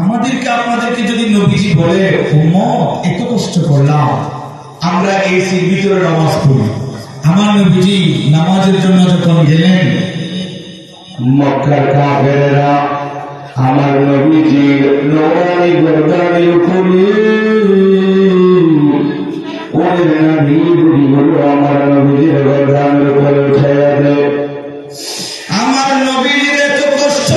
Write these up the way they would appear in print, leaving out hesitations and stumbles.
আমাদেরকে আপনাদেরকে যদি নবীজি বলে উম্মত এত কষ্ট করলাম, আমরা এসির ভিতরে নামাজ পড়ি, আমার নবীজি নামাজের জন্য যখন গেলেন মক্কার কাফেরেরা আমার নবীজির নবী গর্দানের উপরে ওদের নবী বুড়িগুলো আমার নবীজির গর্দানের উপরে উঠাইয়া দেয়। আমার নবীর এত কষ্ট,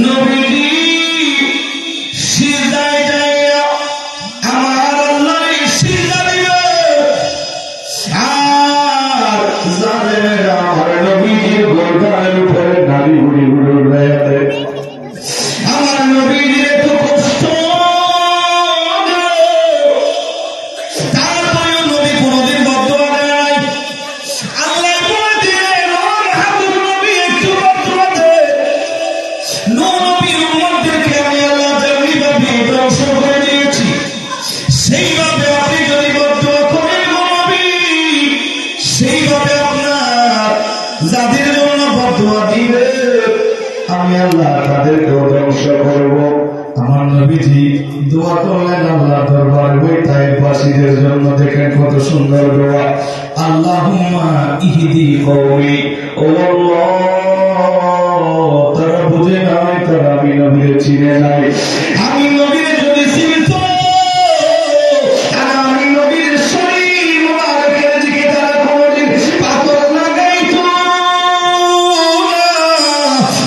নবীজি সিজদায় যাইয়া আমার আল্লাহর সিজদা দিবে, আর জালেমেরা আমার নবীজির গর্দানের উপরে নারী বুড়িগুলো উঠাইয়া দেয়। আমার নবীর এত কষ্ট, তারপরেও নবী কোনদিন বদদুয়া দেয় নাই। আল্লাহ বলে দিলেন ওর হাবিব নবী একটু বদদুয়া দেয়, নবীর উম্মতদেরকে আমি আল্লাহ যেমনিভাবে ধ্বংস করে দিয়েছি, সেইভাবে আপনি যদি বদদুয়া করেন নবী, সেইভাবে আপনার যাদের জন্য বদদুয়া দিবে আমি আল্লাহ তাদেরকেও ধ্বংস করব। আমার নবীজি দোয়া করলেন আল্লাহ দরবারে ওই তাইফবাসীদের জন্য। দেখেন কত সুন্দর দোয়া। আল্লাহুম্মা ইহদি কওমি, ও আল্লাহ তারা বুঝে নাই, তারা আমি নবীরে চিনে নাই। আমি নবীর যদি চিনত, আমি নবীর শরীর মুবারকের দিকে তারা কোনদিন পাথর লাগাইতো না।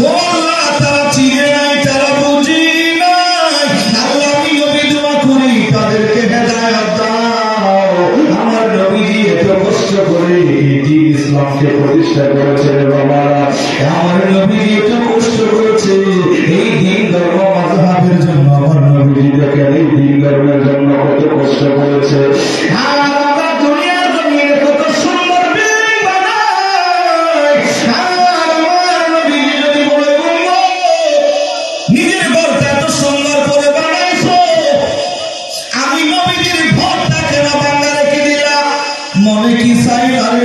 ও আল্লাহ, তারা চিনে নাই, তারা বুঝি নাই। আল্লাহ, আমি নবী দোয়া করি তাদেরকে হেদায়েত দাও। আমার নবীজি এত কষ্ট করে এই দ্বীন ইসলামকে প্রতিষ্ঠা করেছেন বাবারা। আমার নবীজি এত কষ্ট করেছে এই দিন ধর্ম মাযহাবের জন্য। আমার নবীজি দেখেন এই দ্বীন ধর্মের জন্য কত কষ্ট করেছে। আর আমরা দুনিয়ার জমিনে কত সুন্দর বিল্ডিং বানাই, আর আমার নবীজি যদি বলে নিজের ঘরটা এত সুন্দর করে বানাইছো, আমি নবীজির ঘরটা কেন বাংলা রেখে দিলাম, মনে কি চাই আরে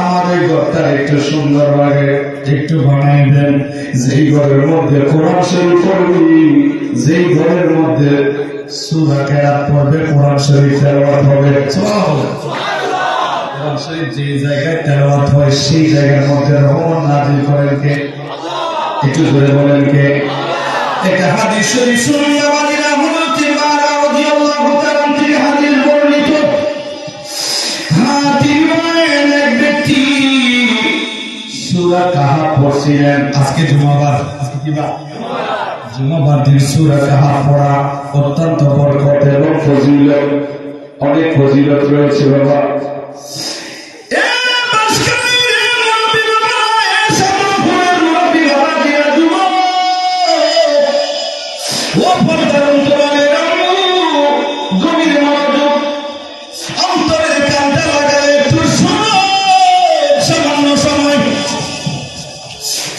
আমার এই ঘরটা একটু সুন্দর লাগে, একটু বানাই দেন। যেই ঘরের মধ্যে কোরআন শরীফ পড়বি, যেই ঘরের মধ্যে সূরা কেরাত পড়বে, কোরআন শরীফ তেলাওয়াত হবে। কোরআন শরীফ যে জায়গায় তেলাওয়াত হয় সেই জায়গার মধ্যে রহমান নাজিল করেন কে? একটু জোরে বলেন কে? একটা হাদিস শরীফ শুনুন বাবাজিরা, হযরত তিরমিজি রাদিয়াল্লাহু তাআলা থেকে হাদিস বর্ণিত। তিনি বলেন এক ব্যক্তি সূরা কাহাফ পড়ছিলেন। আজকে জুমাবার, আজকে কি বার? জুমাবার দিন সূরা কাহাফ পড়া অত্যন্ত বরকত এবং ফজিলত, অনেক ফজিলত রয়েছে বাবা। অন্তরের কানটা লাগালে একটু শোনো, সামান্য সময়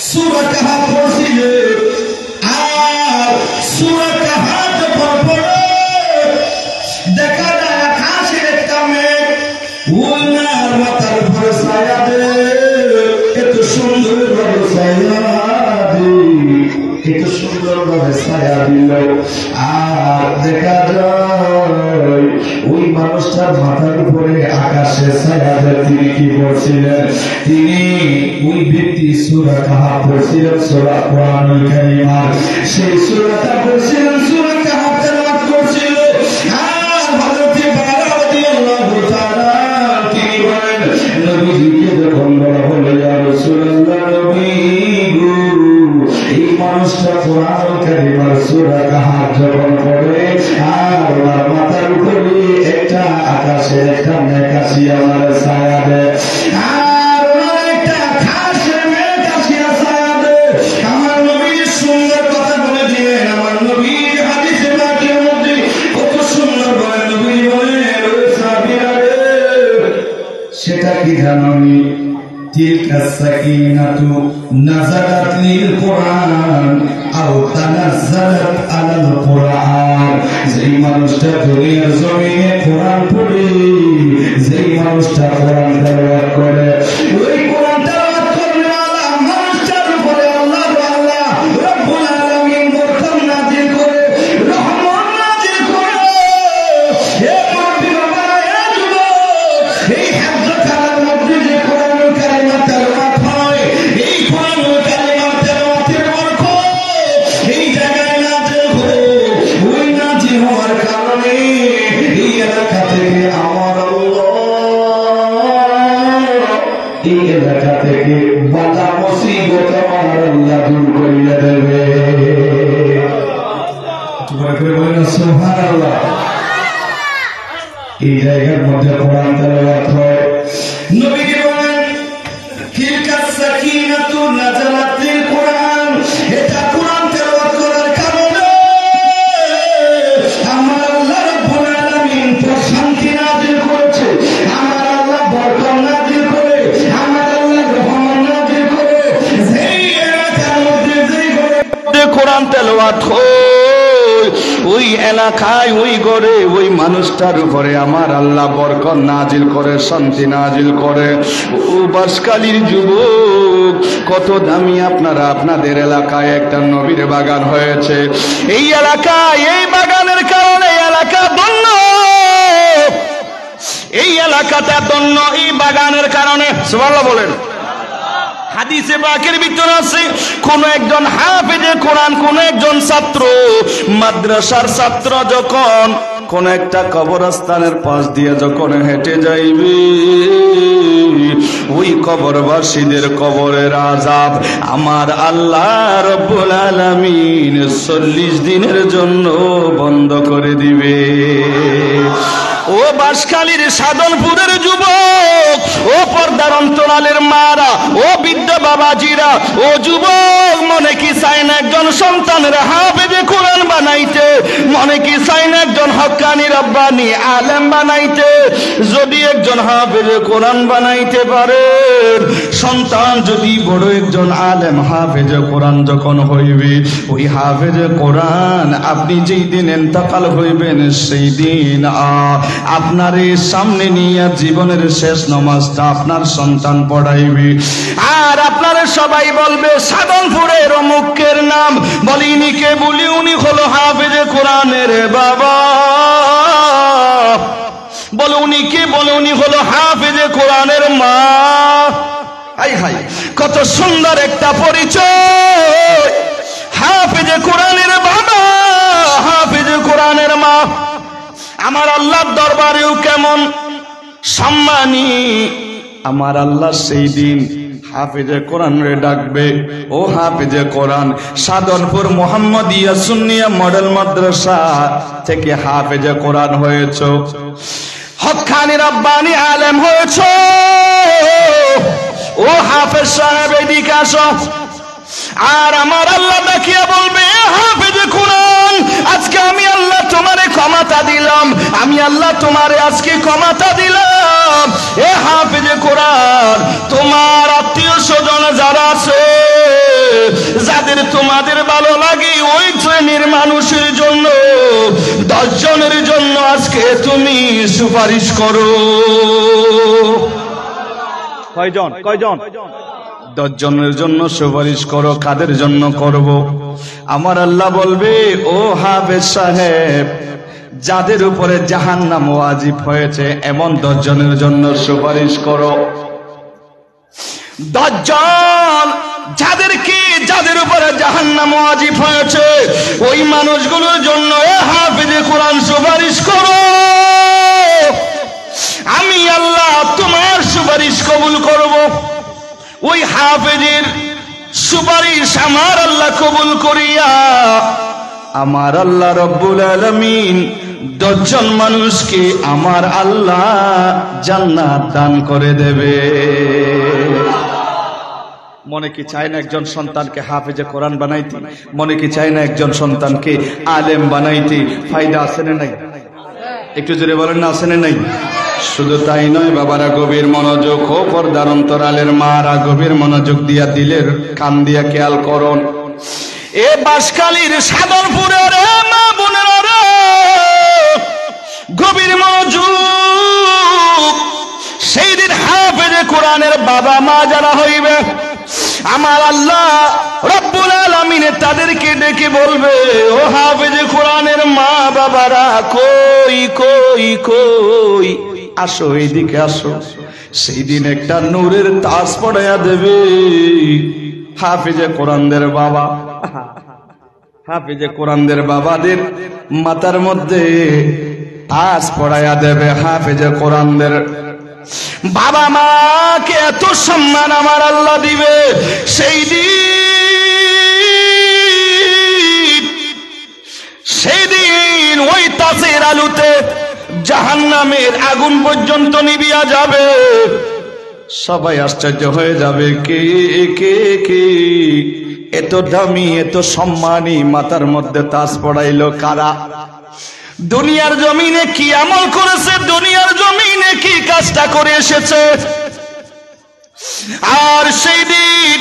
সূরা কাহাফ পড়ছিলে, আর সূরা কাহাফ যখন পড়ে দেখা যায় আকাশের একটা মেঘ ওনার মাথার উপরে ছায়া দেয়। এত সুন্দর ভাবে ছায়া দেয়, এত সুন্দর ভাবে ছায়া দিল। আর দেখা যায় ওই মানুষটার মাথার উপরে আকাশে ছায়া দেয়। তিনি কি বলছিলেন? তিনি ওই ব্যক্তি সূরা কাহাফ পড়ছিলেন, সূরা কোরআনুল কারীম, সেই সূরাটা পড়ছিলেন, সূরা কাহাফ তেলাওয়াত করছিল। আর হযরত বারা রাদিয়াল্লাহু তাআলা তিনি বলেন, নবীজিকে যখন বলা হলো ইয়া রাসূলুল্লাহ, নবী গো, এই মানুষটা কোরআনুল কারীম সূরা কাহাফ যখন পড়ে আর ওনার মাথার উপরে একটা আকাশে একটা মেঘ আসিয়া আমার ছায়া দেয়, আর ওনার একটা খাস মেঘ আসিয়া ছায়া দেয়। আমার নবী সুন্দর কথা বলে দিলেন। আমার নবী হাদিসে পাকের মধ্যে কত সুন্দর বলেন, নবী বলেন ও সাহাবীরা রে, সেটা কি জানি? তিলকা সাকিনাতু নাযালাত লিল কুরআন আও তানাজ্জালাত আলাল কুরআন। যেই মানুষটা দুনিয়ার জমিনে কোরআন পড়ে, যেই মানুষটা কোরআন তেলাওয়াত করে, ওই কোরআন তেলাওয়াত করলে আল্লাহ মানুষ মুসিবত আমার আল্লাহ দূর করিয়া দেবে। সুবহানাল্লাহ। এই জায়গার মধ্যে কোরআন তেলাওয়াত হয়। নবীজি বলেন তিলকা সাকিনাতু নাযালাতিল কোরআন, এটা কোরআন তেলাওয়াত করার কারণে আমার আল্লাহ রাব্বুল আলামিন প্রশান্তি নাযিল করেছে, আমার আল্লাহ বরকত নাযিল করে, আমার আল্লাহ রহমত নাযিল করে। যেই এলাকার মধ্যে যেই ঘরে কোরআন তেলাওয়াত হয়, ওই এলাকায় ওই ঘরে ওই মানুষটার উপরে আমার আল্লাহ বরকত নাজিল করে, শান্তি নাজিল করে। ও বাসকালীর যুবক, কত দামি আপনারা, আপনাদের এলাকায় একটা নবীর বাগান হয়েছে। এই এলাকায় এই বাগানের কারণে এলাকা ধন্য, এই এলাকাটা ধন্য এই বাগানের কারণে। সুবহানাল্লাহ বলেন। হাদিসে পাকের ভিতরে আছে, কোন একজন হাফেজে কোরআন, কোন একজন ছাত্র, মাদ্রাসার ছাত্র যখন কোন একটা কবরস্থানের পাশ দিয়ে যখন হেঁটে যাইবে, ওই কবরবাসীদের কবরের আযাব আমার আল্লাহ রব্বুল আলামিন 40 দিনের জন্য বন্ধ করে দিবে। ও বাঁশখালীর সাধনপুরের যুবক, ও পর্দার অন্তরালের মারা, ও বৃদ্ধ বাবাজিরা, ও যুবক, মনে কি চাই না একজন সন্তানের হাফেজে কোরআন বানাইতে? মনে কি চাই না একজন হক্কানি রব্বানি আলেম বানাইতে? যদি একজন হাফেজে কোরআন বানাইতে পারে, সন্তান যদি বড় একজন আলেম হাফেজে কোরআন যখন হইবে, ওই হাফেজে কোরআন আপনি যেই দিন ইন্তেকাল হইবেন সেই দিন আপনার সামনে নিয়ে জীবনের শেষ নামাজটা আপনার সন্তান পড়াইবে। আর আপনারা সবাই বলবে সাধনপুরের অমুকের নাম, বলিনি কে বলি, উনি হলো হাফেজে কোরআনের বাবা। বলে উনি কে? বলে উনি হলো হাফেজে কোরআনের মা। হাই হাই, কত সুন্দর একটা পরিচয়! হাফেজে কোরআনের বাবা, হাফেজে কোরআনের মা। আমার আল্লাহর দরবারেও কেমন সম্মানী! আমার আল্লাহ সেই দিন হাফেজে কোরআন রে ডাকবে, ও হাফেজে কোরআন, সাধনপুর মোহাম্মদিয়া সুন্নিয়া মডেল মাদ্রাসা থেকে হাফেজে কোরআন হয়েছ, হক্কানি রব্বানি আলেম হয়েছ, ও হাফেজ সাহেব এদিকে আসো। আর আমার আল্লাহ ডাকিয়া বলবে, হাফেজে কোরআন, আজকে আমি আল্লাহ তোমারে ক্ষমতা দিলাম, আমি আল্লাহ তোমারে আজকে ক্ষমতা দিলাম। এ হাফেজে কোরআন, তোমার আত্মীয় স্বজন যারা আছে, যাদের তোমাদের ভালো লাগে, ওই শ্রেণীর মানুষের জন্য 10 জনের জন্য আজকে তুমি সুপারিশ করো। কয়জন? 10 জনের জন্য সুপারিশ করো। কাদের জন্য করব? আমার আল্লাহ বলবে, ও হাফেজ সাহেব, যাদের উপরে জাহান্নাম ওয়াজিব হয়েছে এমন 10 জনের জন্য সুপারিশ করো। 10 জন যাদের উপরে জাহান্নাম ওয়াজিব হয়েছে, ওই মানুষগুলোর জন্য এ হাফেজে কোরআন সুপারিশ করো। আমি আল্লাহ তোমার সুপারিশ কবুল করব। ওই হাফেজের সুপারিশ আমার আল্লাহ কবুল করিয়া আমার আল্লাহ রব্বুল আলামিন 10 জন মানুষকে আমার আল্লাহ জান্নাত দান করে দেবে। মনে কি চায় না একজন সন্তানকে হাফেজে কোরআন বানাইতে? মনে কি চায় না একজন সন্তানকে আলেম বানাইতে? ফায়দা আছে না নাই? একটু জোরে বলেন না, আছে না নাই? শুধু তাই নয় বাবারা, গভীর মনোযোগ, ও পর্দার অন্তরালের মারা, গভীর মনোযোগ দিয়া দিলের কান দিয়া খেয়াল করুন। এ বাঁশখালীর সাধনপুরের মা বোনেরা, গভীর মনোযোগ। সেই দিন হাফেজে কোরআনের বাবা মা যারা হইবে, আমার আল্লাহ রব্বুল আলামিন তাদেরকে ডেকে বলবে, ও হাফেজে কোরআনের মা বাবারা, কই কই কই, আসো এইদিকে আসো। সেই দিন একটা নূরের তাজ পড়াইয়া দেবে হাফেজে কোরআনদের বাবা। হাফেজে কোরআনদের বাবাদের মাথার মধ্যে তাজ পড়াইয়া দেবে হাফেজে কোরআনদের বাবা মাকে। এত সম্মান আমার আল্লাহ দিবে, সে গাছের আলুতে জাহান্নামের আগুন পর্যন্ত নিভিয়া যাবে। সবাই আশ্চর্য হয়ে যাবে, কে কে কে এত দামি এত সম্মানী মাথার মধ্যে তাজ পড়াইলো কারা? দুনিয়ার জমিনে কি আমল করেছে, দুনিয়ার জমিনে কি কাজটা করে এসেছে। আর সেই দিন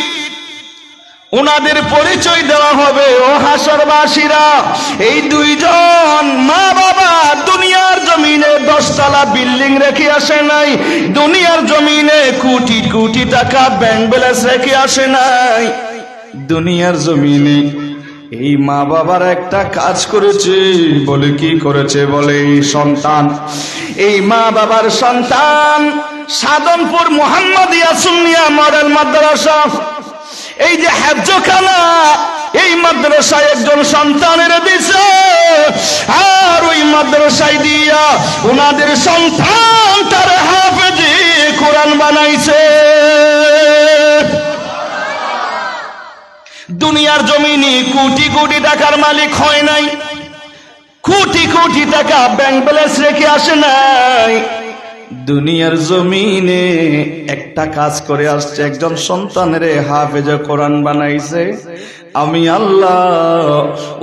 ওনাদের পরিচয় দেওয়া হবে। ও হাসরবাসীরা, এই দুইজন মা বাবা দুনিয়ার জমিনে 10 তলা বিল্ডিং রেখে আসে নাই, দুনিয়ার জমিনে কোটি কোটি টাকা ব্যাংক ব্যালেন্স রেখে আসে নাই। দুনিয়ার জমিনে এই মা বাবার একটা কাজ করেছে। বলে কি করেছে? বলে এই সন্তান, এই মা বাবার সন্তান সাধনপুর মুহাম্মাদিয়া সুন্নিয়া মডেল মাদ্রাসা, এই যে হেফজখানা, এই মাদ্রাসায় একজন সন্তানের দিছে। আর ওই মাদ্রাসায় দিয়া ওনাদের সন্তান তার হাফেজে কোরআন বানাইছে। দুনিয়ার জমিনে কোটি কোটি টাকার মালিক হয় নাই, কোটি কোটি টাকা ব্যাংক ব্যালেন্স রেখে আসে নাই। দুনিয়ার জমিনে একটা কাজ করে আসছে, একজন সন্তানের হাফেজে কোরআন বানাইছে। আমি আল্লাহ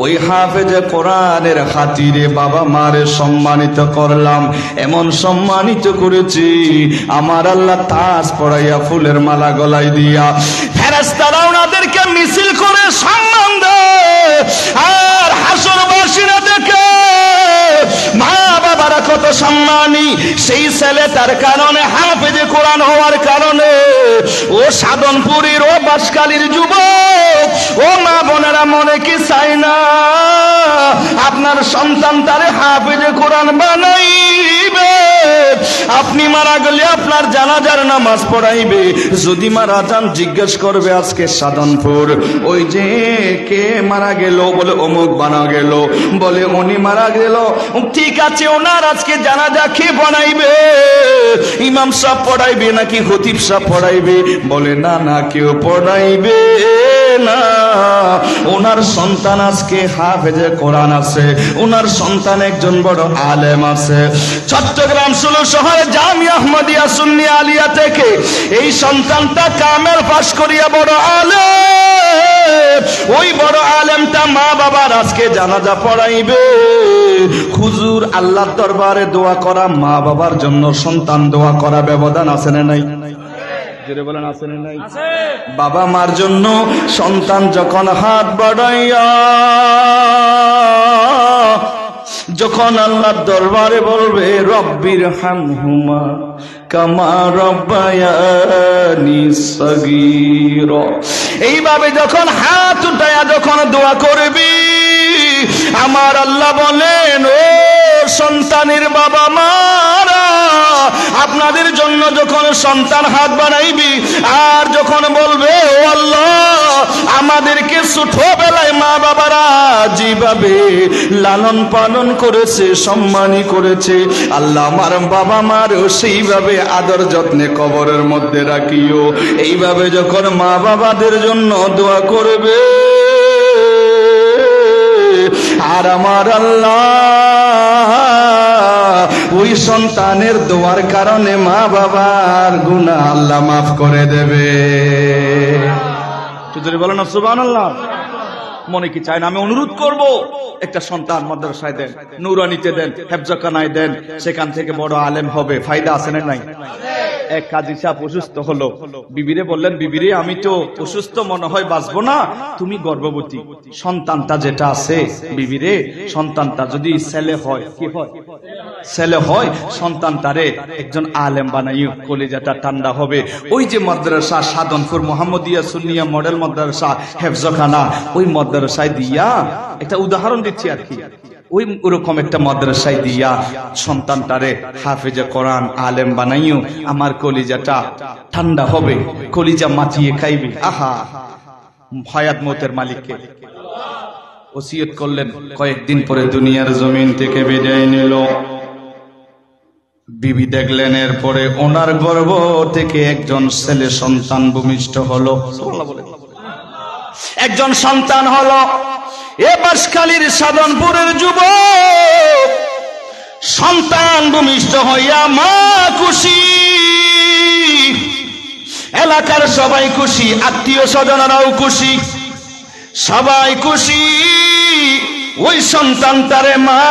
ওই হাফেজে কোরআনের খাতিরে বাবা মারে সম্মানিত করলাম। এমন সম্মানিত করেছি, আমার আল্লাহ তাজ পড়াইয়া ফুলের মালা গলায় দিয়া ফেরেশতারা ওনাদেরকে মিছিল করে সম্মান দেয়। আর হাসরবাসীরা দেখে মা বাবারা কত সম্মানী। সেই ছেলে তার কারণে হাফেজে কোরআন হওয়ার কারণে ও সাধনপুরীর ও বাঁশখালীর যুবক ও মা বোনেরা মনে কি চাই না আপনার সন্তান তারে হাফেজে কোরআন বানাইবে? আপনি মারা গেলে আপনার জানাজার নামাজ পড়াইবে। যদি মারা যান জিজ্ঞেস করবে আজকে সাধনপুর ওই যে কে মারা গেল, বলে অমুক বানা গেল, বলে উনি মারা গেল। ঠিক আছে, ওনার আজকে জানাজা কে বানাইবে? ইমাম সাহেব পড়াইবে নাকি খতিব সাহেব পড়াইবে? বলে না না, কেউ পড়াইবে না। ওনার সন্তান আজকে হাফেজে কোরআন আছে, ওনার সন্তান একজন বড় আলেম আছে। চট্টগ্রাম 16 শহরে জামিয়া আহমদিয়া সুন্নিয়া আলিয়া থেকে এই সন্তানটা কামেল পাশ করিয়া বড় আলেম। ওই বড় আলেমটা মা বাবার আজকে জানাজা পড়াইবে। হুজুর আল্লাহর দরবারে দোয়া করা, মা বাবার জন্য সন্তান দোয়া করা ব্যবধান আছে না নাই? জোরে বলেন আছে না নাই? বাবা মার জন্য সন্তান যখন হাত বাড়াইয়া যখন আল্লাহর দরবারে বলবে রব্বির হামহুমা কামা রব্বায়ানি সগীরা, এইভাবে যখন হাত উঠায়া যখন দোয়া করবি, আমার আল্লাহ বলেন ও সন্তানের বাবা মারা, আপনাদের জন্য যখন সন্তান হাত বাড়াইবি আর যখন বলবে ও আল্লাহ আমাদেরকে ছোটবেলায় মা বাবারা যেভাবে লালন পালন করেছে, সম্মানী করেছে, আল্লাহ আমার বাবা মারও সেইভাবে আদর যত্নে কবরের মধ্যে রাখিও। এইভাবে যখন মা বাবাদের জন্য দোয়া করবে আর আমার আল্লাহ ওই সন্তানের দোয়ার কারণে মা বাবার গুনাহ আল্লাহ মাফ করে দেবে। যদি বলেন না সুবহানাল্লাহ। মনে কি চায় না আমি অনুরোধ করব একটা সন্তান মাদ্রাসায় দেন, নুরানিতে দেন, হেফজখানায় দেন, সেখান থেকে বড় আলেম হবে। ফায়দা আছে না নাই? এক কাজী সাহেব অসুস্থ হলো, বিবিরে বললেন বিবিরে আমি তো অসুস্থ, মনে হয় বাঁচবো না, তুমি গর্ভবতী, সন্তানটা যেটা আছে বিবিরে, সন্তানটা যদি ছেলে হয়, কি হয়? ছেলে হয়, সন্তানটারে একজন আলেম বানাইও, কলিজাটা ঠান্ডা হবে। ওই যে মাদ্রাসা সাধনপুর মুহাম্মাদিয়া সুন্নিয়া মডেল মাদ্রাসা হেফজখানা, ওই মাদ্রাসায় দিয়া একটা উদাহরণ দিচ্ছি আর কি, ওই ওরকম একটা মাদ্রাসায় দিয়া সন্তানটারে হাফেজে কোরআন আলেম বানাইও, আমার কলিজাটা ঠান্ডা হবে, কলিজা মাচিয়ে খাইবে। আহা, হায়াত মৌতের মালিককে ওসিয়ত করলেন। কয়েকদিন পরে দুনিয়ার জমিন থেকে বিদায় নিল। বিবি দেখলেন এরপরে ওনার গর্ভ থেকে একজন ছেলে সন্তান ভূমিষ্ঠ হলো। একজন সন্তান হলো। এ বাঁশখালীর সাধনপুরের যুবক সন্তান ভূমিষ্ঠ হইয়া মা খুশি, এলাকার সবাই খুশি, আত্মীয় স্বজনরাও খুশি, সবাই খুশি। ওই সন্তানটারে মা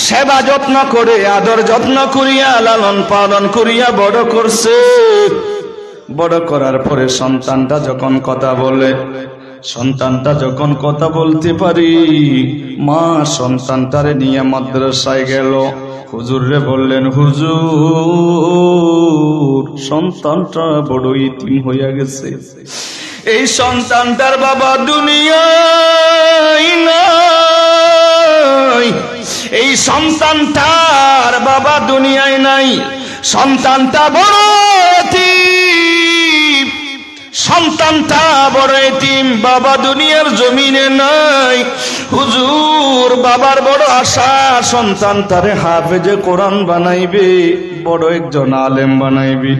সেবা যত্ন করে আদর যত্ন করিয়া লালন পালন করিয়া বড় করছে। বড় করার পরে সন্তানটা যখন কথা বলে, সন্তানটা যখন কথা বলতে পারি, মা সন্তানটারে নিয়ে মাদ্রাসায় গেল। হুজুরে বললেন, হুজুর সন্তানটা বড় ইতিম হইয়া গেছে, এই সন্তানটার বাবা দুনিয়ায় নাই, এই সন্তানটার বাবা দুনিয়ায় নাই, সন্তানটা বড় এতিম, সন্তানটা বড় এতিম, বাবা দুনিয়ার জমিনে নাই। হুজুর বাবার বড় আশা সন্তানটারে হাফেজে কোরআন বানাইবে, বড় একজন আলেম বানাইবে,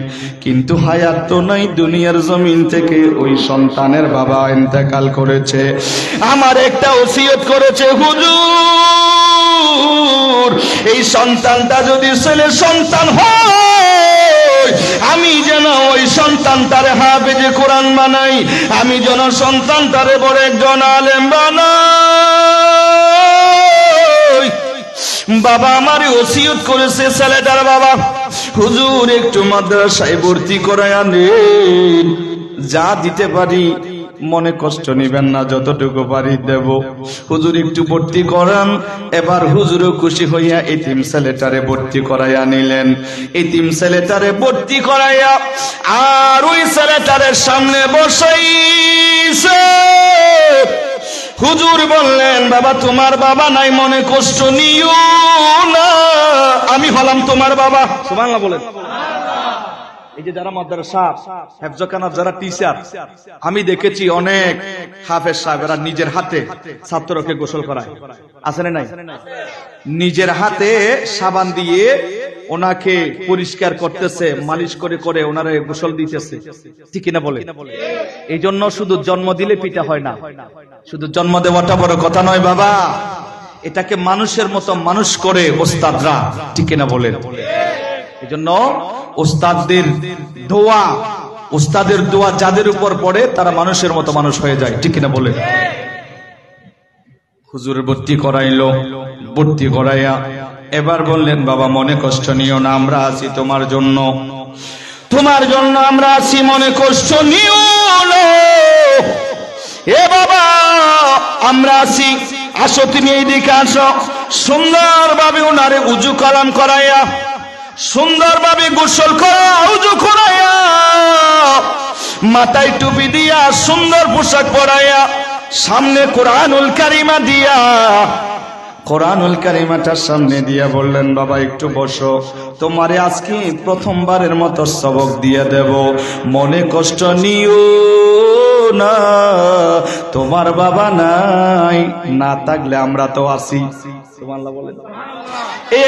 কিন্তু হায়াত তো নাই, দুনিয়ার জমিন থেকে ওই সন্তানের বাবা ইন্তেকাল করেছে। আমার একটা ওসিয়ত করেছে হুজুর, এই সন্তানটা যদি ছেলে সন্তান হয়, আমি যেন ওই সন্তানটারে হাফেজে কোরআন বানাই, আমি যেন সন্তানটারে বড় একজন আলেম বানাই। বাবা আমার ওসিয়ত করেছে ছেলেটার বাবা, হুজুর একটু মাদ্রাসায় ভর্তি করায়া নেন, যা দিতে পারি মনে কষ্ট নিবেন না, যতটুকু পারি দেব। হুজুর একটু ভর্তি করান। এবার হুজুরও খুশি হইয়া এতিম ছেলেটারে ভর্তি করাইয়া নিলেন। এতিম ছেলেটারে ভর্তি করাইয়া আর ওই ছেলেটারের সামনে বসাইছে। হুজুর বললেন, বাবা তোমার বাবা নাই, মনে কষ্ট নিও না, আমি হলাম তোমার বাবা। সুবহানাল্লাহ বলেন। এই যে যারা মাদ্রাসা হেফজখানার যারা টিচার, আমি দেখেছি অনেক হাফেজ সাহেবেরা নিজের হাতে ছাত্রকে গোসল করায়, আছে না নাই? নিজের হাতে সাবান দিয়ে ওনাকে পরিষ্কার করতেছে, মালিশ করে করে ওনারে গোসল দিতেছে, ঠিক কিনা বলে? এই জন্য শুধু জন্ম দিলে পিতা হয় না, শুধু জন্ম দেওয়াটা বড় কথা নয় বাবা, এটাকে মানুষের মতো মানুষ করে ওস্তাদরা, ঠিক কিনা বলেন? এই জন্য ওস্তাদের দোয়া, ওস্তাদের দোয়া যাদের উপর পড়ে তারা মানুষের মতো মানুষ হয়ে যায়, ঠিক কিনা বলে? হুজুর ভর্তি করাইলো, ভর্তি করাইয়া এবার বললেন, বাবা মনে কষ্ট নিও না, আমরা আছি তোমার জন্য, তোমার জন্য আমরা আছি, মনে কষ্ট নিও না। এ বাবা আমরা আছি, আসো তুমি এইদিকে আসো। সুন্দরভাবে ওনারে উজু কালাম করাইয়া, সুন্দরভাবে গোসল করা, উজু করাইয়া, মাথায় টুপি দিয়া, সুন্দর পোশাক পরাইয়া, সামনে কোরআনুল কারিমা দিয়া, কোরআনুল কারিমাটার সামনে দিয়া বললেন, বাবা একটু বসো, তোমারে আজকে প্রথমবারের মতো সবক দিয়ে দেব, মনে কষ্ট নিও না, তোমার বাবা নাই, না থাকলে আমরা তো আছি। সুবহানাল্লাহ বলেন।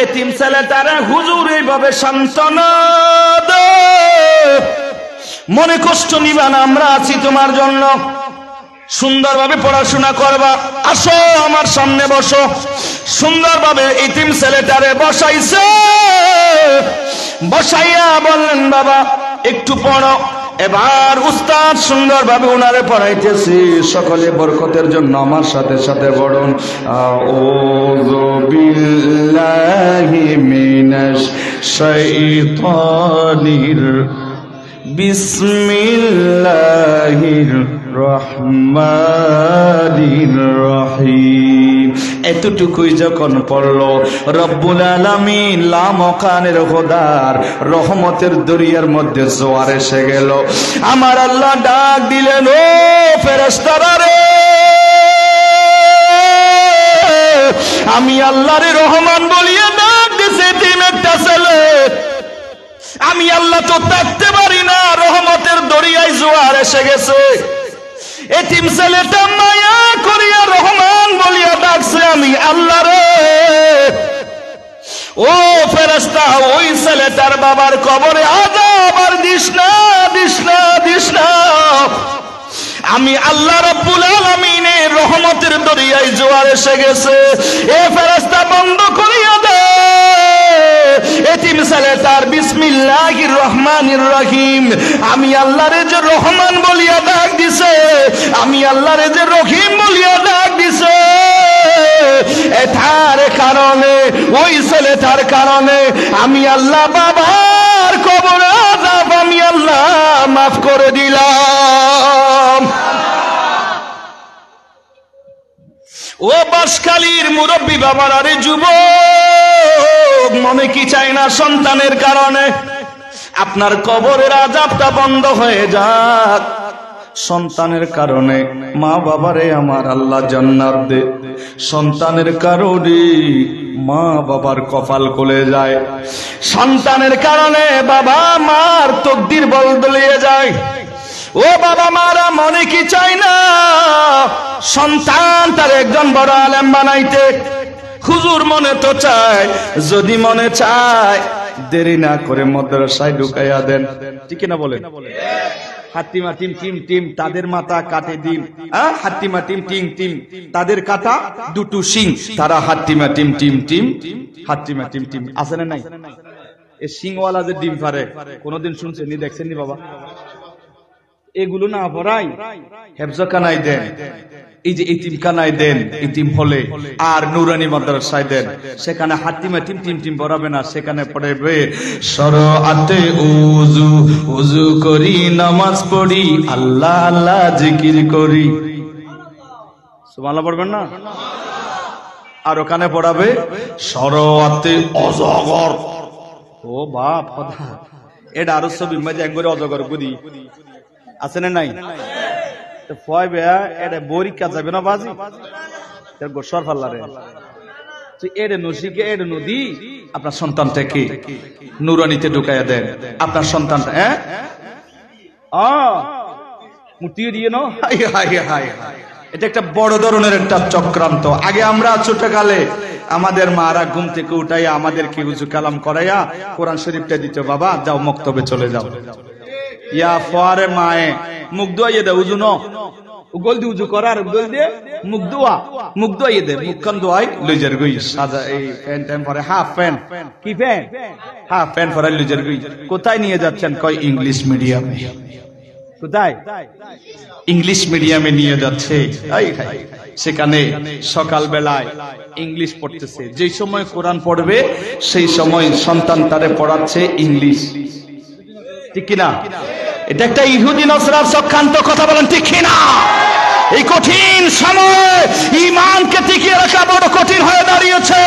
এতিম ছেলেটারে হুজুর এইভাবে সান্ত্বনা দেয়, মনে কষ্ট নিবা না, আমরা আছি তোমার জন্য, সুন্দরভাবে পড়াশোনা করবা, আসো আমার সামনে বসো। সুন্দরভাবে এতিম ছেলেটারে বসাইছে, বসাইয়া বললেন, বাবা একটু পড়ো। এবার উস্তাদ সুন্দরভাবে উনারে পড়াইতেছি, সকলে বরকতের জন্য আমার সাথে সাথে পড়ুন, আউযু বিল্লাহি মিনাশ শাইতানির বিসমিল্লাহির রহমানির রহিম। এতটুকুই যখন পড়লো, রব্বুল আলামিন লামকানের খোদার রহমতের দরিয়ার মধ্যে জোয়ার এসে গেল। আমার আল্লাহ ডাক দিলেন, ও ফেরেশতারা রে, আমি আল্লাহর রহমান বলিয়া ডাক দিছে তিন একটা ছেলে, আমি আল্লাহ তো থাকতে পারি না, রহমতের দরিয়ায় জোয়ার এসে গেছে। এতিম ছেলেটা মায়া করিয়া রহমান বলিয়া ডাকছে, আমি আল্লাহ রে। ও ফেরেশতা, ওই ছেলেটার বাবার কবরে আযাব আর দিস না, দিস না, দিস না, আমি আল্লাহ রাব্বুল আলামিনের রহমতের দরিয়ায় জোয়ার এসে গেছে। এ ফেরেশতা বন্ধ করিয়া দে। এতিম ছেলেটার বিসমিল্লাহির রহমানির রহিম আমি আল্লাহরে যে রহমান বলিয়া ডাক দিছে, আমি আল্লাহরে যে রহিম বলিয়া ডাক দিছে, এটার কারণে ওই ছেলেটার কারণে আমি আল্লাহ বাবার কবর আযাব আমি আল্লাহ মাফ করে দিলাম। ও বাসখালীর মুরব্বী বাবার, আরে যুবক, মনে কি চায় না সন্তানের কারণে আপনার কবরের আযাবটা বন্ধ হয়ে যাক? সন্তানের কারণে মা বাবারে আমার আল্লাহ জান্নাত দে। সন্তানের কারণে মা বাবার কপাল খুলে যায়, সন্তানের কারণে বাবা মার তকদির বদলিয়ে যায়। ও বাবা মারা, মনে কি চাই না সন্তান তার একজন বড় আলেম বানাইতে? হুজুর মনে তো চায়, যদি মনে চায় দেরি না করে মাদ্রাসায় ঢুকাইয়া দেন, ঠিক না বলেন? হাত্তিমা টিম টিম টিম তাদের মাথা কাটে দিন, হাত্তিমা টিম টিম টিম তাদের কাটা দুটো সিং, তারা হাত্তিমা টিম টিম টিম হাত্তিমা টিম টিম। আছে না নাই? এই সিংওয়ালা যে ডিম পারে, কোনদিন শুনছেন দেখছেন নি বাবা? এগুলো না পড়াই হেফজখানায় দেন, এই যে ইতিমখানায় দেন, ইতিম হলে, আর নুরানি মাদ্রাসায় দেন, সেখানে হাতিমা টিম টিম টিম পড়াবে না, সেখানে পড়াবে শরআতে উযু, উযু করি নামাজ পড়ি, আল্লাহ আল্লাহ জিকির করি। সুবহানাল্লাহ পড়বেন না? আর ওখানে পড়াবে শরআতে অজগর। ও বাপ কথা, এটা আরো ছবি মাঝে একবারে অজগর বুঝি আছে না নাই? ফয় বেয়া এটা বরিকা যাবে না বাজি গোসর ফাল্লারে এড়ে নসিকে এড়ে নদী আপনার সন্তানটাকে নুরানিতে ঢুকাইয়া দেন। আপনার সন্তানটা মূর্তি দিয়ে নাও, এটা একটা বড় ধরনের একটা চক্রান্ত। আগে আমরা ছোটকালে আমাদের মারা ঘুম থেকে উঠাইয়া আমাদেরকে উজু কালাম করাইয়া কোরআন শরীফটা দিত, বাবা যাও মক্তবে চলে যাও। ইয়া ফোয়ারে মায়ে মুখ ধোয়াইয়ে দে, উজু ন উগল দিয়ে উজু করার উগল দিয়ে মুখ ধোয়া, মুখ ধোয়াইয়ে দে, মুখখান ধোয়াই লইজার গই সাদা এই ফ্যান ট্যান পরে হাফ প্যান্ট, কি প্যান্ট? হাফ প্যান্ট পরে লইজার গই। কোথায় নিয়ে যাচ্ছেন? কয় ইংলিশ মিডিয়ামে। কোথায়? ইংলিশ মিডিয়ামে নিয়ে যাচ্ছে। সেখানে সকাল বেলায় ইংলিশ পড়তেছে, যেই সময় কোরআন পড়বে সেই সময় সন্তান তারে পড়াচ্ছে ইংলিশ, ঠিক কিনা? এটা একটা ইহুদি নসরার চক্রান্ত, কথা বলেন ঠিক কিনা? এই কঠিন সময়ে ঈমানকে টিকিয়ে রাখা বড় কঠিন হয়ে দাঁড়িয়েছে।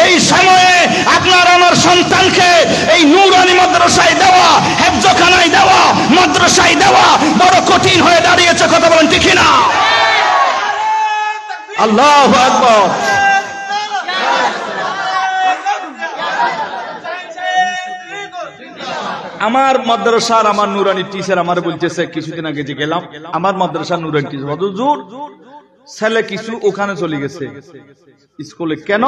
এই সময়ে আপনার আমার সন্তানকে এই নূরানি মাদ্রাসায় দেওয়া, হেফজখানায় দেওয়া, মাদ্রাসায় দেওয়া বড় কঠিন হয়ে দাঁড়িয়েছে, কথা বলেন ঠিক কিনা? আল্লাহু আকবার। আমার মাদ্রাসার আমার নুরানি টিচার আমার বলতেছে, কিছুদিন আগে যে গেলাম আমার মাদ্রাসার নুরানি টিচার, হুজুর ছেলে কিছু ওখানে চলে গেছে স্কুলে। কেন?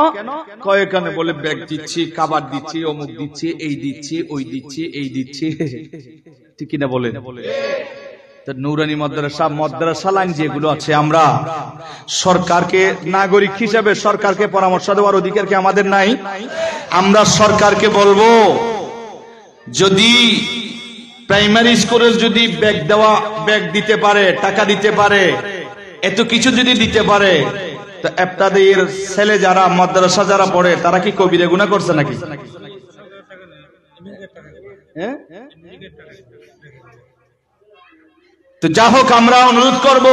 কয়েকখানে বলে ব্যাগ দিচ্ছি, খাবার দিচ্ছি, অমুক দিচ্ছি, এই দিচ্ছি, ওই দিচ্ছি, এই দিচ্ছি, ঠিক কিনা বলেন? নুরানি মাদ্রাসা লাইন যেগুলো আছে, আমরা সরকারকে নাগরিক হিসেবে সরকারকে পরামর্শ দেওয়ার অধিকার কি আমাদের নাই? আমরা সরকারকে বলবো, যদি প্রাইমারি স্কুলের যদি ব্যাগ দিতে পারে, টাকা দিতে পারে, এত কিছু যদি দিতে পারে, তো আপনাদের ছেলে যারা মাদ্রাসা যারা পড়ে তারা কি কবিরা গুনাহ করছে নাকি? তো যা হোক, আমরা অনুরোধ করব,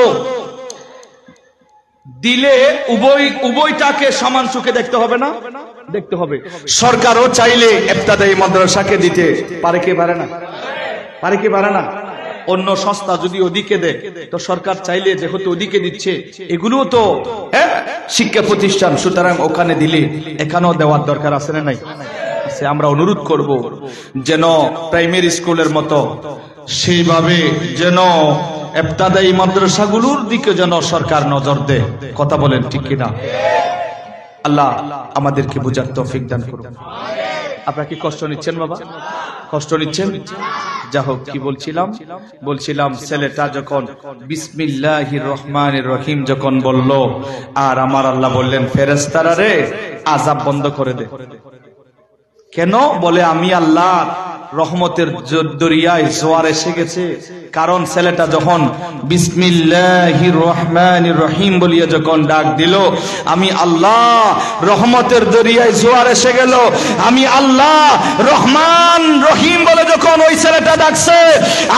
দিলে উভয়টাকে সমান চোখে দেখতে হবে না? দেখতে হবে। সরকারও চাইলে ইবতিদায়ী মাদ্রাসাকে দিতে পারে কি পারে না? পারে কি পারে না? অন্য সংস্থা যদি ওদিকে দেয়, তো সরকার চাইলে যেহেতু ওদিকে দিচ্ছে, এগুলো তো শিক্ষা প্রতিষ্ঠান, সুতরাং ওখানে দিলে এখানেও দেওয়ার দরকার আছে না নাই? আমরা অনুরোধ করব যেন প্রাইমারি স্কুলের মতো সেইভাবে যেন ইবতিদায়ী মাদ্রাসাগুলোর দিকে যেন সরকার নজর দেয়, কথা বলেন ঠিক কিনা? আল্লাহ আমাদেরকে বুঝার তৌফিক দান করুন। আপনারা কি কষ্ট নিচ্ছেন বাবা? কষ্ট নিচ্ছেন? যা হোক, কি বলছিলাম ছেলেটা যখন বিসমিল্লাহির রহমানির রহিম যখন বলল, আর আমার আল্লাহ বললেন ফেরেশতারা রে আযাব বন্ধ করে দে। কেন? বলে আমি আল্লাহ রহমতের দরিয়ায় জোয়ার এসে গেছে। কারণ ছেলেটা যখন বিসমিল্লাহির রহমানির রহিম বলিয়া যখন ডাক দিল, আমি আল্লাহ রহমতের দরিয়ায় জোয়ার এসে গেল। আমি আল্লাহ রহমান রহিম বলে যখন ওই ছেলেটা ডাকছে,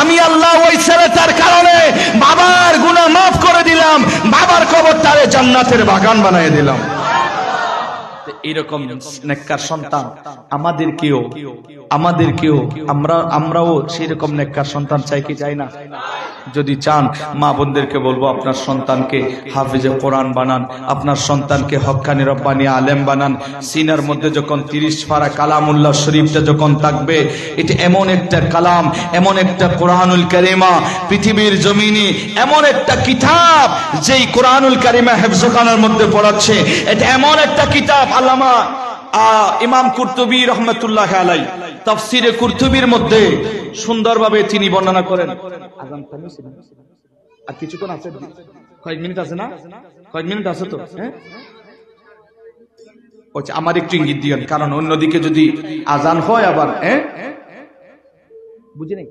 আমি আল্লাহ ওই ছেলেটার কারণে বাবার গুনাহ মাফ করে দিলাম, বাবার কবরটারে জান্নাতের বাগান বানিয়ে দিলাম। এরকম নেককার সন্তান আমাদেরকেও আমরাও সেই রকম নেককার সন্তান চাই কি চাই না? যদি চান মা বোনদেরকে বলবো আপনার সন্তানকে হাফিজে কোরআন বানান, আপনার সন্তানকে হক্কানি রব্বানি আলেম বানান। সিনার মধ্যে যখন 30 পারা কালামুল্লাহ শরীফটা যখন থাকবে, এটা এমন একটা কালাম, এমন একটা কোরআনুল কারিমা, পৃথিবীর জমিনে এমন একটা কিতাব যেই কোরআনুল কারিমা হেফজখানার মধ্যে পড়াচ্ছে। এটা এমন একটা কিতাব, আল্লামা ইমাম কুরতুবী রহমাতুল্লাহ আলাইহি তাফসীরে কুরতুবীর মধ্যে সুন্দরভাবে তিনি বর্ণনা করেন। আযান থামিয়েছেন আর কিছুক্ষণ আছে, কয়েক মিনিট আছে না? কয়েক মিনিট আছে তো? হ্যাঁ, আচ্ছা, আমার একটু ইঙ্গিত দিয়েন, কারণ অন্যদিকে যদি আজান হয় আবার বুঝি নাই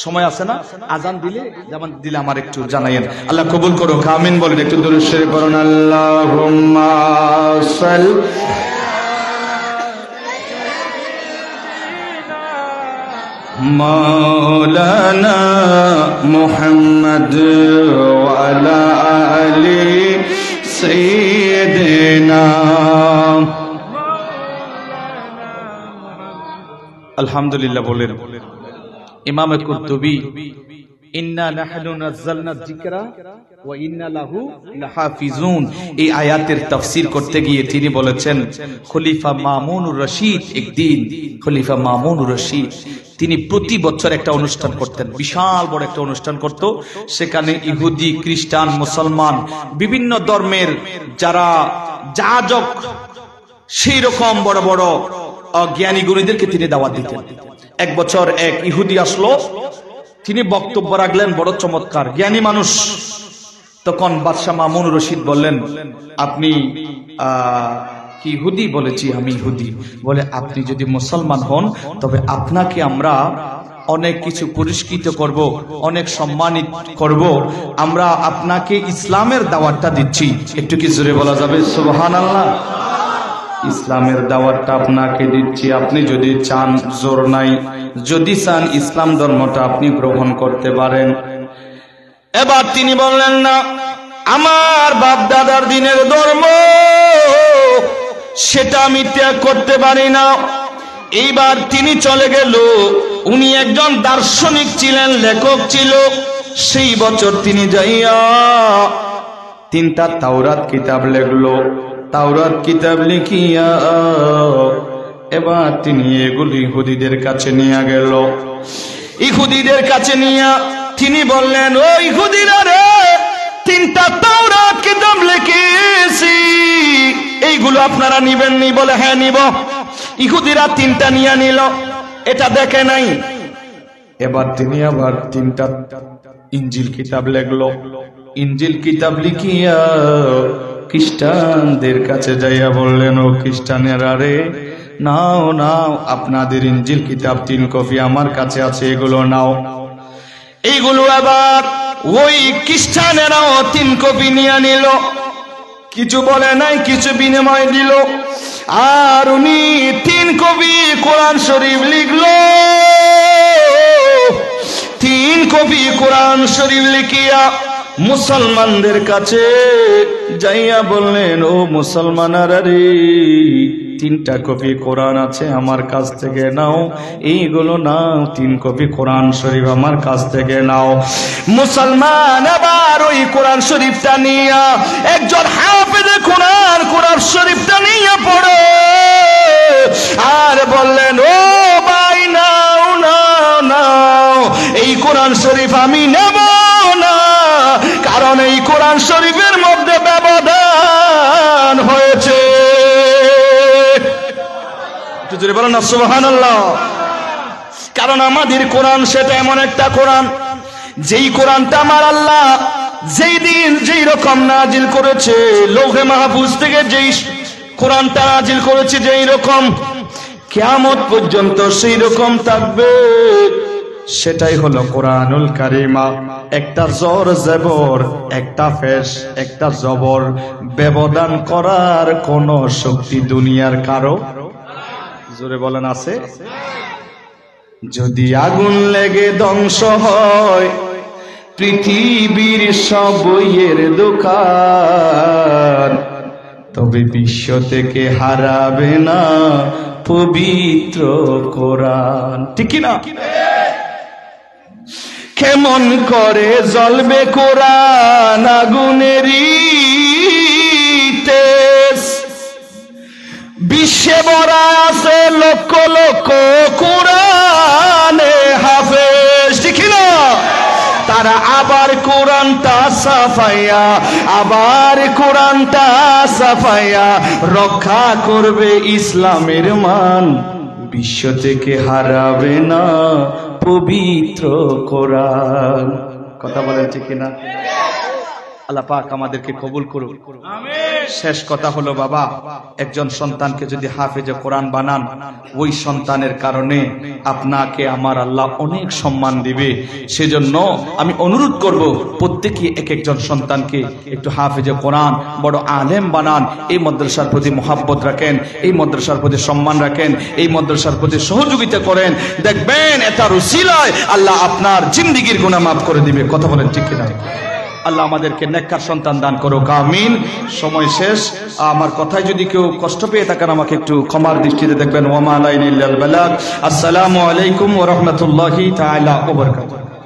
সময় আছে না? আজান দিলে যেমন দিলে আমার একটু জানাইয়েন। আল্লাহ কবুল করো, আমিন বলেন। একটু দুরূদ শরীফ পড়ুন। আল্লাহুম্মা সাল্লি মাওলানা মুহাম্মদ ওয়া আলা আলি সাইয়্যিদিনা। আলহামদুলিল্লাহ বলেন। ইমাম কুরতুবী ইন্না নাহনু নাযালনা যিকরা ওয়া ইন্না লাহু লাহাফিজুন, এই আয়াতের তাফসীর করতে গিয়ে তিনি বলেছেন, খলিফা মামুনুর রশিদ একদিন, খলিফা মামুনুর রশিদ তিনি প্রতি বছর একটা অনুষ্ঠান করতেন, বিশাল বড় একটা অনুষ্ঠান করত। সেখানে ইহুদি, খ্রিস্টান, মুসলমান, বিভিন্ন ধর্মের যারা যাজক, সেই রকম বড় বড় জ্ঞানী গুণীদেরকে তিনি দাওয়াত দিতেন। এক বছর এক ইহুদি আসলো, তিনি বক্তব্য রাখলেন, বড় চমৎকার, জ্ঞানী মানুষ। তখন বাদশাহ মামুনুর রশিদ বললেন, আপনি কি ইহুদি? বলেছি আমি ইহুদি। বলে, আপনি যদি মুসলমান হন তবে আপনাকে আমরা অনেক কিছু পুরস্কৃত করব, অনেক সম্মানিত করব। আমরা আপনাকে ইসলামের দাওয়াতটা দিচ্ছি। একটু কি জোরে বলা যাবে সুবহানাল্লাহ? ইসলামের দাওয়াতটা আপনাকে দিচ্ছি, আপনি যদি চান, জোর নাই, যদি চান ইসলাম ধর্মটা আপনি গ্রহণ করতে পারেন। এবার তিনি বললেন, না, আমার বাপ দাদার দিনের ধর্ম সেটা আমি ত্যাগ করতে পারি না। এইবার তিনি চলে গেল। উনি একজন দার্শনিক ছিলেন, লেখক ছিল। সেই বছর তিনি যাইয়া 3টা তাওরাত কিতাব লিখলো। তাওরাত কিতাব লিখিয়া এবার তিনি এগুলি ইহুদিদের কাছে নিয়ে গেল। ইহুদিদের কাছে নিয়া তিনি বললেন, ও ইহুদিরা রে, 3টা তাওরাত কিতাব লিখেছি, এইগুলো আপনারা নিবেন নি? বলে, হ্যাঁ নিব। ইহুদিরা 3টা নিয়ে নিল, এটা দেখে নাই। এবার তিনি আবার 3টা ইনজিল কিতাব লিখলো। ইনজিল কিতাব লিখিয়া খ্রিস্টানদের কাছে যাইয়া বললেন, ও খ্রিস্টানেরা রে, নাও নাও, আপনাদের ইনজিল কিতাব 3 কপি আমার কাছে আছে, এগুলো নাও। এইগুলো আবার ওই খ্রিস্টানেরাও 3 কপি নিয়ে নিল। কিছু বলে নাই, কিছু বিনিময় দিল। আর উনি 3 কপি কোরআন শরীফ লিখলো। 3 কপি কোরআন শরীফ লিখিয়া মুসলমানদের কাছে যাইয়া বললেন, ও মুসলমানেরা রে, 3টা কপি কোরআন আছে, আমার কাছ থেকে নাও, এইগুলো নাও। 3 কপি কোরআন শরীফ আমার কাছ থেকে নাও। মুসলমান আবার ওই কোরআন শরীফটা নিয়া, একজন হাফেজে কোরআন কোরআন শরীফটা নিয়ে পড়ে আর বললেন, ও ভাই, নাও নাও নাও, এই কোরআন শরীফ আমি নেব না, কারণ এই কোরআন শরীফের মধ্যে ব্যবধান হয়েছে। জোরে বলেন না সুবহানাল্লাহ। কারণ আমাদের কোরআন সেটা এমন একটা কোরআন, যেই কোরআনটা আমার আল্লাহ যেই দিন যেই রকম নাজিল করেছে, লৌহে মাহফুজ থেকে যেই কোরআনটা নাজিল করেছি যেই রকম কিয়ামত পর্যন্ত সেই রকম থাকবে, সেটাই হলো কোরআনুল কারিমা। একটা জর জবর, একটা ফেশ, একটা জবর ব্যবধান করার কোন শক্তি দুনিয়ার কারো, জোরে বলেন, আছে? যদি আগুন লেগে ধ্বংস হয় পৃথিবীর সব বইয়ের দোকান, তবে বিশ্ব থেকে হারাবে না পবিত্র কোরআন। ঠিক না? কেমন করে জ্বলবে কোরআন আগুনেরই তেজ, বিশ্বে ভরা আছে লক্ষ লক্ষ কোরআনে হাফেজ। ঠিক না? তারা আবার কোরআনটা সাফাইয়া, আবার কোরআনটা সাফাইয়া রক্ষা করবে ইসলামের মান, বিশ্ব থেকে হারাবে না পবিত্র কোরআন। কথা বলেন ঠিক না? আল্লাহ পাক আমাদেরকে কবুল করুন। শেষ কথা হলো বাবা, একজন সন্তানকে যদি হাফেজে কোরআন বানান, ওই সন্তানের কারণে আপনাকে আমার আল্লাহ অনেক সম্মান দিবে। সেজন্য আমি অনুরোধ করব প্রত্যেকে এক একজন সন্তানকে একটু হাফেজে কোরআন, বড় আলেম বানান। এই মাদ্রাসার প্রতি মহব্বত রাখেন, এই মাদ্রাসার প্রতি সম্মান রাখেন, এই মাদ্রাসার প্রতি সহযোগিতা করেন। দেখবেন এটার উসিলায় আল্লাহ আপনার জিন্দেগীর গুনাহ মাফ করে দিবে। কথা বলেন ঠিক কিনা? আল্লাহ আমাদেরকে নেককার সন্তান দান করুক, আমিন। সময় শেষ। আমার কথায় যদি কেউ কষ্ট পেয়ে থাকেন আমাকে একটু ক্ষমার দৃষ্টিতে দেখবেন। ওয়া মা আলাইনা ইল্লাল বালাগ। আসসালামু আলাইকুম ওয়া রাহমাতুল্লাহি তাআলা ওয়া বারাকাতুহু।